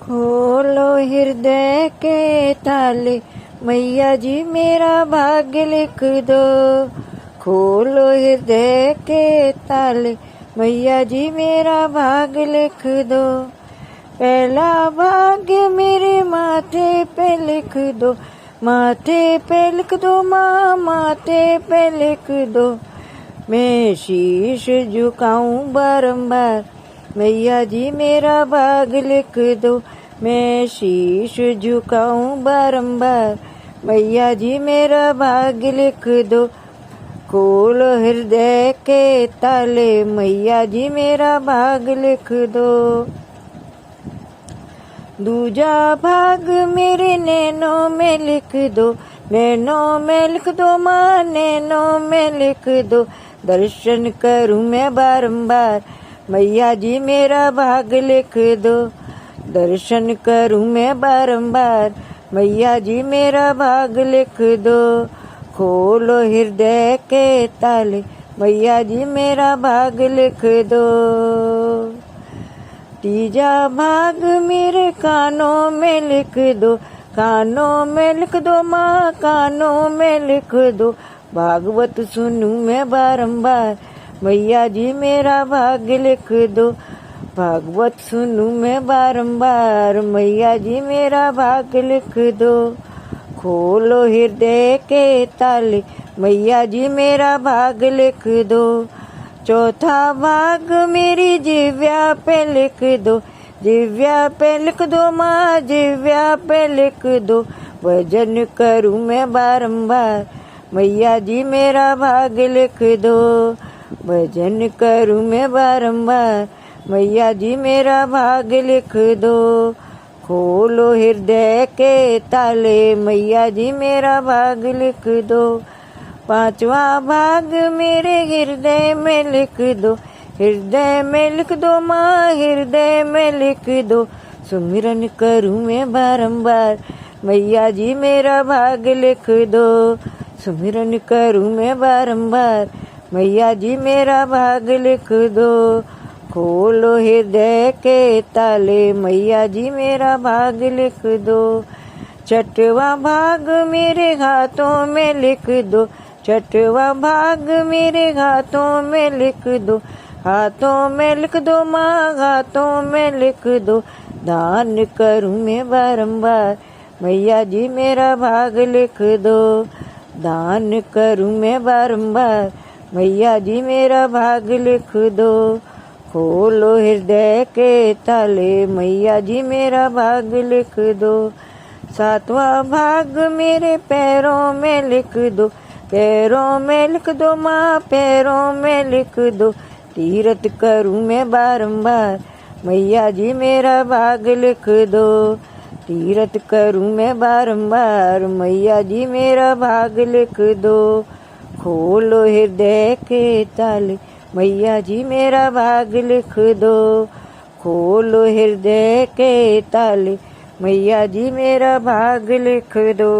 खोलो हृदय के ताले, मैया जी मेरा भाग्य लिख दो। खोलो हृदय के ताले, मैया जी मेरा भाग्य लिख दो। पहला भाग्य मेरे माथे पे लिख दो, माथे पे लिख दो माँ, माथे पे लिख दो। मैं शीश झुकाऊं बारंबार, मैया जी मेरा भाग्य लिख दो। मैं शीश झुकाऊं बारंबार, मैया जी मेरा भाग्य लिख दो। खोलो हृदय के ताले, मैया जी मेरा भाग्य लिख दो। दूजा भाग मेरे नैनों में लिख दो, नैनों में लिख दो माँ, नैनों में लिख दो। दर्शन करूं मैं बारंबार, मैया जी मेरा भाग्य लिख दो। दर्शन करूं मैं बारंबार, मैया जी मेरा भाग्य लिख दो। खोलो हृदय के ताले, मैया जी मेरा भाग्य लिख दो। तीजा भाग मेरे कानों में लिख दो, कानों में लिख दो माँ, कानों में लिख दो। भागवत सुनूं मैं बारंबार, मैया जी मेरा भाग्य लिख दो। भागवत सुनूं मैं बारंबार, मैया जी मेरा भाग्य लिख दो। खोलो हृदय के ताले, मैया जी मेरा भाग्य लिख दो। चौथा भाग मेरी जिव्या पे लिख दो, जिव्या पे लिख दो माँ, जिव्या पे लिख दो। भजन करूं मैं बारंबार, मैया जी मेरा भाग्य लिख दो। भजन करूं मैं बारंबार, मैया जी मेरा भाग्य लिख दो। खोलो हृदय के ताले, मैया जी मेरा भाग्य लिख दो। पांचवा भाग मेरे हृदय में लिख दो, हृदय में लिख दो माँ, हृदय में लिख दो। सुमिरन करूं मैं बारंबार, मैया जी मेरा भाग्य लिख दो। सुमिरन करूं मैं बारंबार, मैया जी मेरा भाग्य लिख दो। खोलो हृदय के ताले, मैया जी मेरा भाग्य लिख दो। छठवा भाग मेरे हाथों में लिख दो, छठवा भाग मेरे हाथों में लिख दो। हाथों में लिख दो माँ, हाथों में लिख दो। दान करूं मैं बारंबार, मैया जी मेरा भाग्य लिख दो। दान करूं मैं बारंबार, मैया जी मेरा भाग्य लिख दो। खोलो हृदय के ताले, मैया जी मेरा भाग्य लिख दो। सातवां भाग मेरे पैरों में लिख दो, पैरों में लिख दो माँ, पैरों में लिख दो। तीरथ करूं मैं बारंबार, मैया जी मेरा भाग्य लिख दो। तीरथ करूं मैं बारंबार, मैया जी मेरा भाग्य लिख दो। खोलो हृदय के ताले, मैया जी मेरा भाग्य लिख दो। खोलो हृदय के ताले, मैया जी मेरा भाग्य लिख दो।